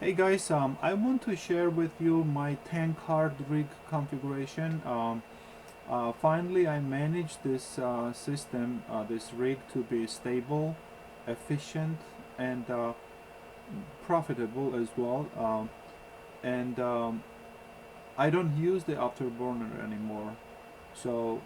Hey guys, I want to share with you my 10 card rig configuration. Finally, I managed this system, this rig to be stable, efficient, and profitable as well. And I don't use the Afterburner anymore. So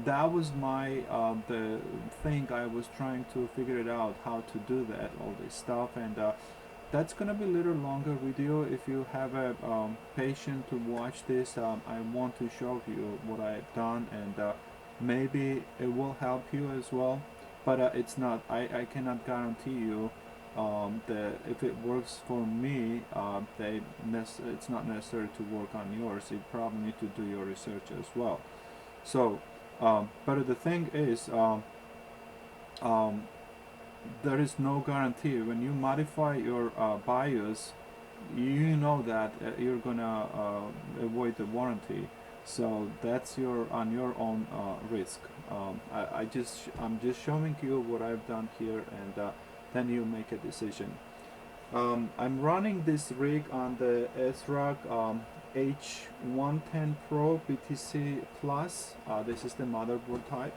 that was my the thing I was trying to figure it out how to do that, all this stuff, and that's gonna be a little longer video. If you have a patient to watch this, I want to show you what I've done, and maybe it will help you as well. But it's not. I cannot guarantee you that if it works for me, it's not necessary to work on yours. You probably need to do your research as well. So, but the thing is, um, there is no guarantee. When you modify your BIOS, you know that you're gonna avoid the warranty. So that's your on your own risk. I'm just showing you what I've done here, and then you make a decision. I'm running this rig on the SROG H110 Pro BTC Plus. This is the motherboard type.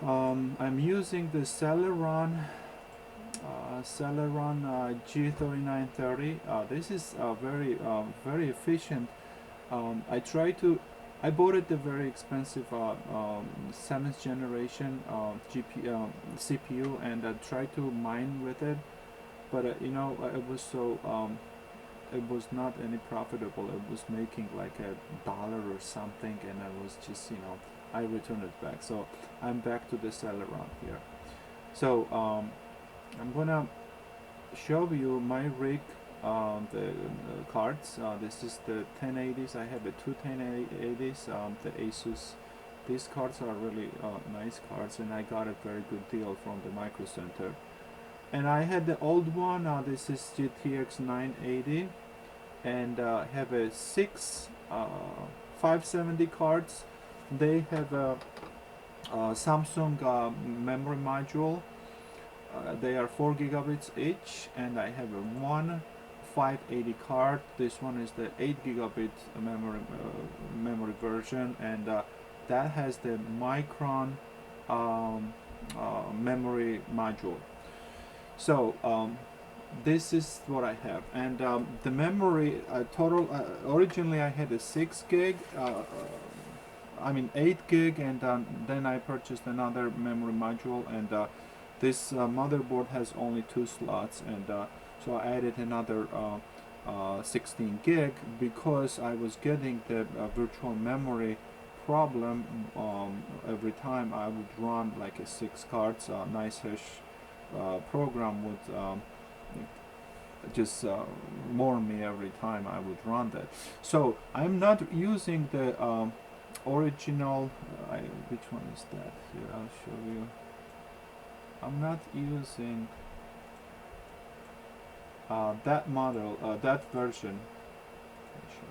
Um, I'm using the Celeron G3930. This is very efficient. I try to. I bought it the very expensive 7th generation CPU, and I tried to mine with it, but it was so it was not any profitable. It was making like $1 or something, and I was just I returned it back. So I'm back to the Celeron here. So I'm gonna show you my rig, the cards. This is the 1080s. I have the two 1080s, the Asus. These cards are really nice cards, and I got a very good deal from the Micro Center. And I had the old one. This is GTX 980, and have a 570 cards. They have a Samsung memory module. They are 4 gigabits each, and I have a one 580 card. This one is the 8 gigabit memory version, and that has the Micron memory module. So this is what I have, and the memory total. Originally, I had a 6 gig. I mean 8 gig, and then I purchased another memory module, and this motherboard has only 2 slots, and so I added another 16 gig because I was getting the virtual memory problem. Every time I would run like a 6 cards nice-ish program would just warn me every time I would run that. So I'm not using the original. Which one is that? Here, I'll show you. I'm not using that model, that version. I'll show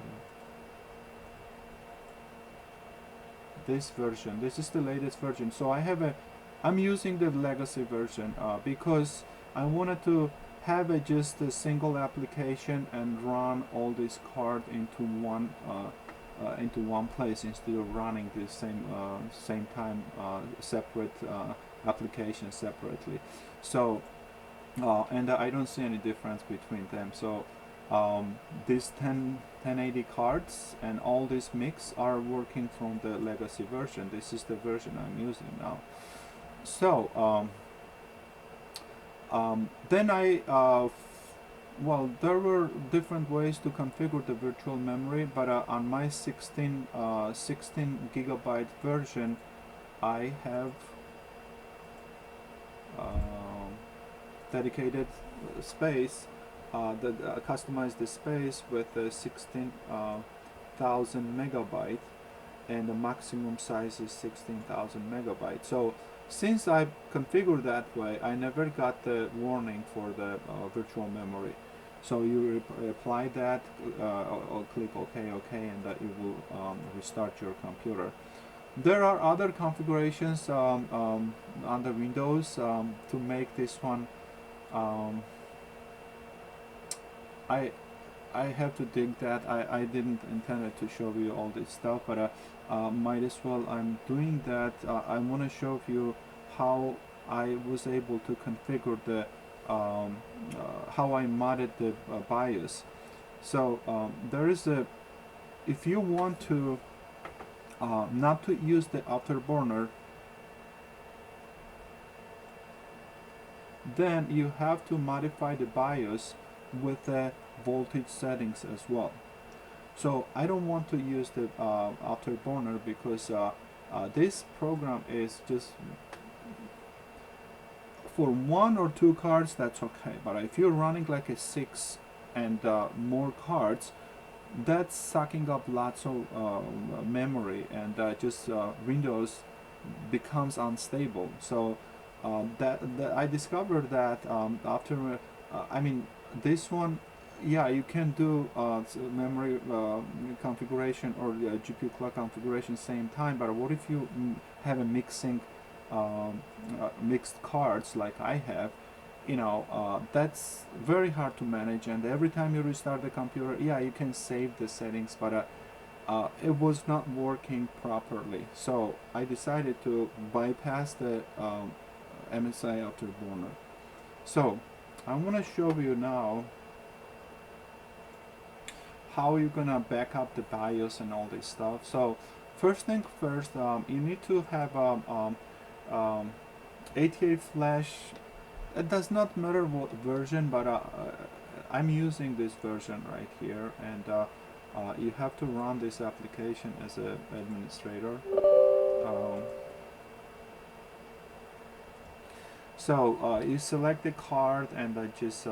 you. This version. This is the latest version. So I'm using the legacy version because I wanted to have just a single application and run all this card into one place instead of running the same time separate applications separately. So and I don't see any difference between them. So these 1080 cards and all this mix are working from the legacy version. This is the version I'm using now. So then well, there were different ways to configure the virtual memory, but on my 16 gigabyte version, I have dedicated space that customized the space with 16,000 megabyte, and the maximum size is 16,000 megabytes. So since I configured that way, I never got the warning for the virtual memory. So you apply that, or click OK, and that it will restart your computer. There are other configurations under Windows to make this one um, I I have to dig that. I didn't intend to show you all this stuff, but might as well. I'm doing that. I want to show you how I was able to configure the how I modded the BIOS. So there is a, if you want to not to use the Afterburner, then you have to modify the BIOS with the voltage settings as well. So I don't want to use the Afterburner because this program is just for one or two cards, that's okay. But if you're running like a 6 and more cards, that's sucking up lots of memory, and just Windows becomes unstable. So that I discovered that after I mean, this one, yeah, you can do memory configuration or GPU clock configuration same time. But what if you have a mixed cards like I have? That's very hard to manage, and every time you restart the computer, yeah, you can save the settings, but it was not working properly. So I decided to bypass the MSI Afterburner. So I'm gonna show you now how you're gonna back up the BIOS and all this stuff. So first thing first, you need to have 88 flash. It does not matter what version, but I'm using this version right here, and you have to run this application as an administrator. Um, so you select the card and just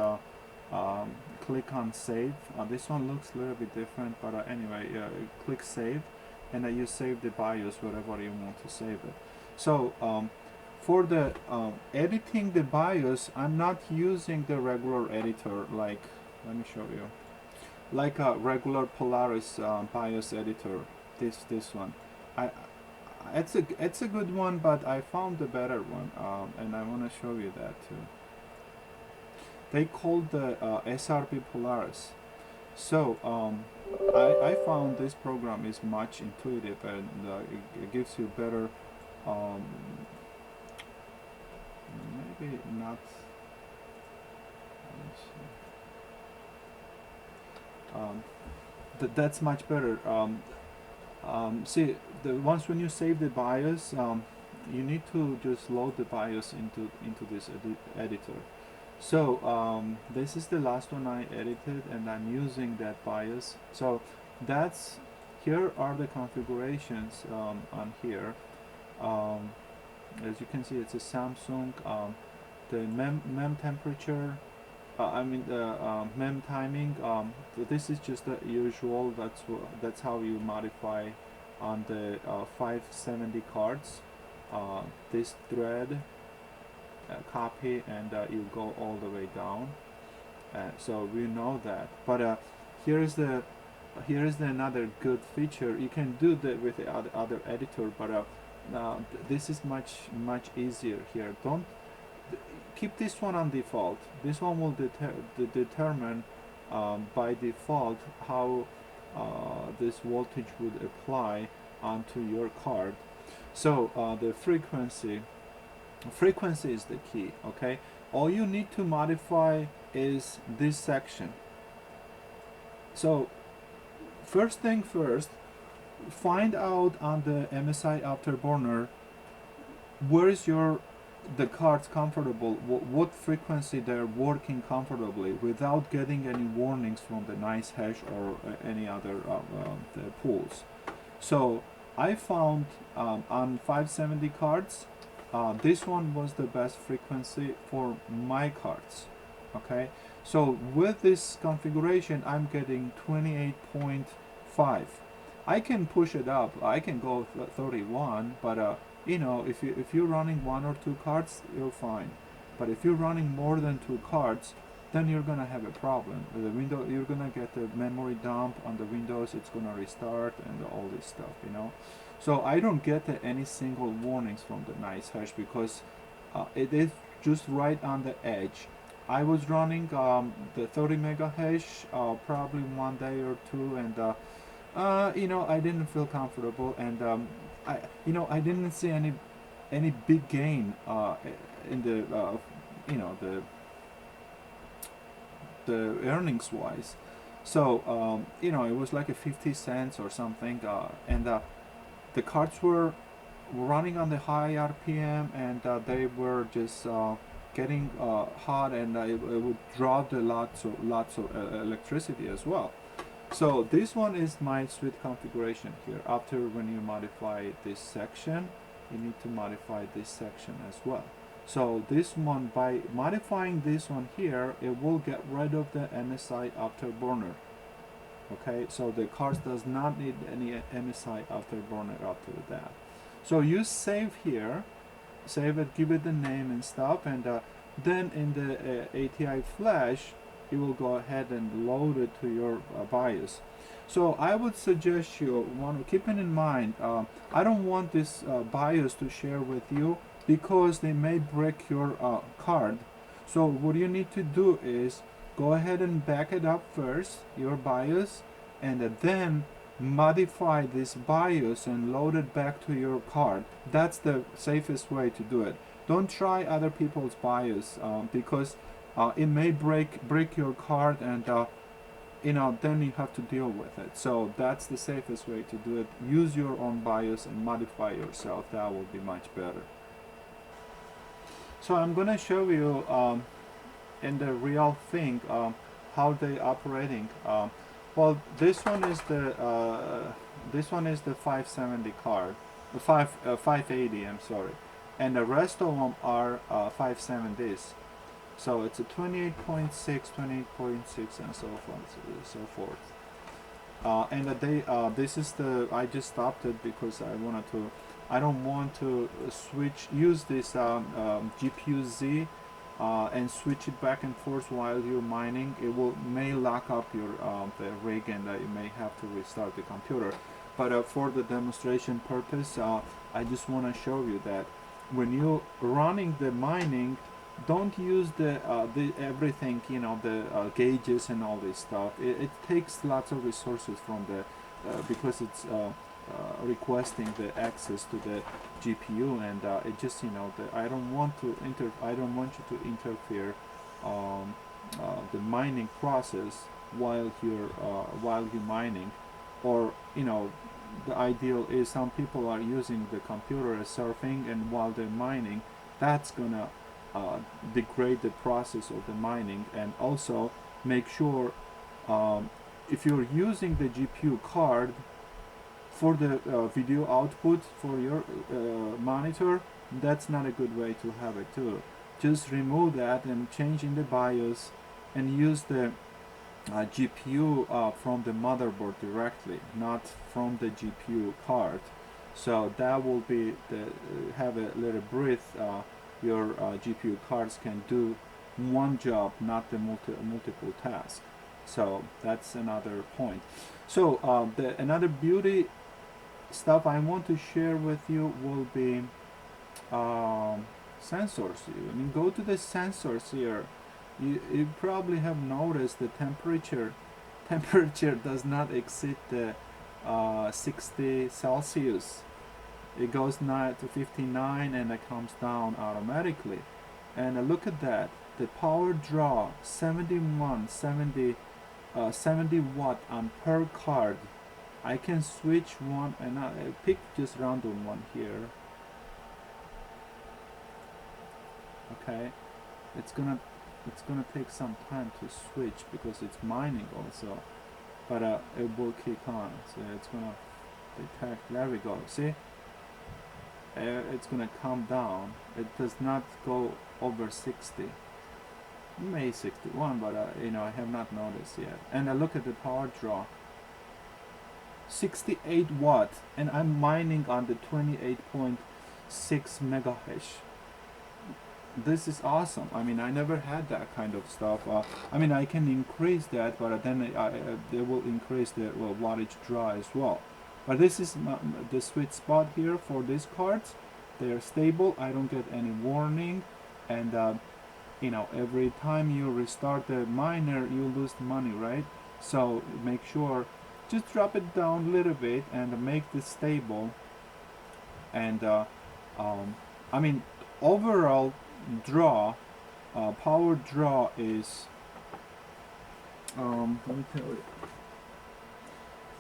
click on save. This one looks a little bit different, but anyway, click save, and you save the BIOS wherever you want to save it. So for the editing the BIOS, I'm not using the regular editor, like, let me show you, like a regular Polaris BIOS editor. This one, it's a good one, but I found a better one, and I want to show you that too. They call the SRP Polaris. So I found this program is much intuitive, and it gives you better. Maybe not. That's much better. See, once when you save the BIOS, you need to just load the BIOS into this editor. So this is the last one I edited, and I'm using that BIOS. So that's, here are the configurations on here. As you can see, it's a Samsung. The mem temperature, the mem timing. This is just the usual. That's how you modify on the 570 cards. This thread, copy, and you go all the way down. So we know that. But here is the another good feature. You can do that with the other editor, but this is much easier here. Don't keep this one on default. This one will determine by default how this voltage would apply onto your card. So the frequency is the key. Okay, all you need to modify is this section. So first thing first, find out on the MSI Afterburner where is the cards comfortable, what frequency they're working comfortably without getting any warnings from the nice hash or any other the pools. So I found on 570 cards, this one was the best frequency for my cards. Okay, so with this configuration, I'm getting 28.5. I can push it up. I can go 31, but if you're running one or two cards, you're fine. But if you're running more than two cards, then you're gonna have a problem. You're gonna get the memory dump on the Windows. It's gonna restart and all this stuff. So I don't get any single warnings from the nice hash because it is just right on the edge. I was running the 30 megahash probably one day or two, and I didn't feel comfortable, and I didn't see any big gain in the you know the earnings wise. So it was like a 50 cents or something, and the cards were running on the high RPM, and they were just getting hot, and it would draw the lots of electricity as well. So this one is my switch configuration here. After when you modify this section, you need to modify this section as well. So this one, by modifying this one here, it will get rid of the MSI Afterburner. Okay, so the card does not need any MSI Afterburner after that. So you save here, save it, give it the name and stuff, and then in the ATI flash, it will go ahead and load it to your BIOS. So I would suggest you want to keep it in mind. I don't want this BIOS to share with you because they may break your card. So what you need to do is go ahead and back it up first, your BIOS, and then modify this BIOS and load it back to your card. That's the safest way to do it. Don't try other people's BIOS because it may break your card, and then you have to deal with it. So that's the safest way to do it. Use your own BIOS and modify yourself. That will be much better. So I'm gonna show you in the real thing how they operating. Well, this one is the 570 card, 580. I'm sorry, and the rest of them are 570s. So it's a 28.6, 28.6, and so forth. And this is I just stopped it because I don't want to use this GPU Z and switch it back and forth while you're mining. It may lock up your the rig, and you may have to restart the computer. But for the demonstration purpose, I just want to show you that when you're running the mining, don't use the everything, the gauges and all this stuff. It takes lots of resources from the because it's requesting the access to the GPU, and it just I don't want you to interfere the mining process while you're mining, or the ideal is some people are using the computer as surfing, and while they're mining, that's gonna degrade the process of the mining. And also make sure if you're using the GPU card for the video output for your monitor, that's not a good way to have it too. Just remove that and change in the BIOS and use the GPU from the motherboard directly, not from the GPU card. So that will be have a little breath. Your GPU cards can do one job, not the multiple tasks. So that's another point. So another beauty stuff I want to share with you will be sensors. Go to the sensors here. You probably have noticed the temperature does not exceed the 60 Celsius. It goes to 59 and it comes down automatically. And look at that, the power draw 70 watt on per card. I can switch one and pick just random one here. Okay, it's gonna take some time to switch because it's mining also, but it will kick on. So it's gonna detect. There we go. See, it's gonna come down. It does not go over 60. May 61, but I have not noticed yet. And I look at the power draw. 68 watt, and I'm mining on the 28.6 megahash. This is awesome. I never had that kind of stuff. I can increase that, but then they will increase the wattage draw as well. But this is the sweet spot here for these cards. They are stable. I don't get any warning, and you know, every time you restart the miner you lose money, right? So make sure, just drop it down a little bit and make this stable. And I mean, overall draw, power draw is, let me tell you,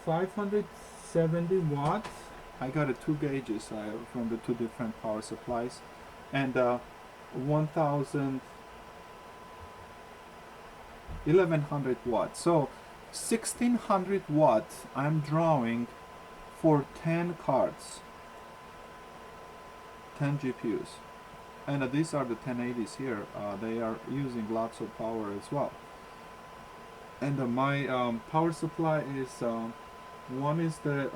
570 watts. I got it 2 gauges from the 2 different power supplies, and 1000 1100 watts. So 1600 watts I'm drawing for 10 cards, 10 GPUs. And these are the 1080s here. They are using lots of power as well. And my power supply is, one is the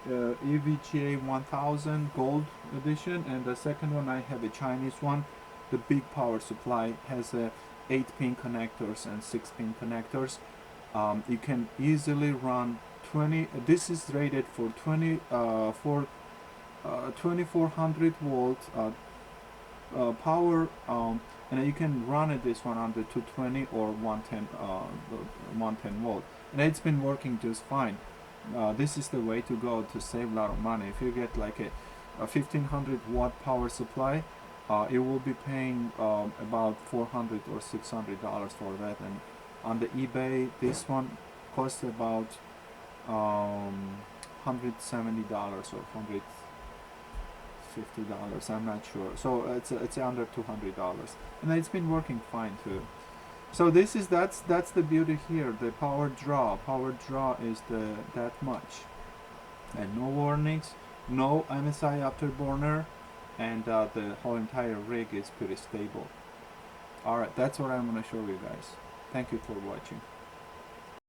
EVGA 1000 gold edition, and the second one I have a Chinese one. The big power supply has 8-pin connectors and 6-pin connectors. You can easily run 20. This is rated for 2400 volt power, and you can run it, this one, under 220 or 110 volt, and it's been working just fine. This is the way to go to save a lot of money. If you get like a 1500 watt power supply, it will be paying about $400 or $600 for that. And on the eBay, this one costs about $170 or $150. I'm not sure. So it's under $200, and it's been working fine too. So that's the beauty here. The power draw is that much, and no warnings, no MSI Afterburner, and the whole entire rig is pretty stable. Alright, that's what I'm going to show you guys. Thank you for watching.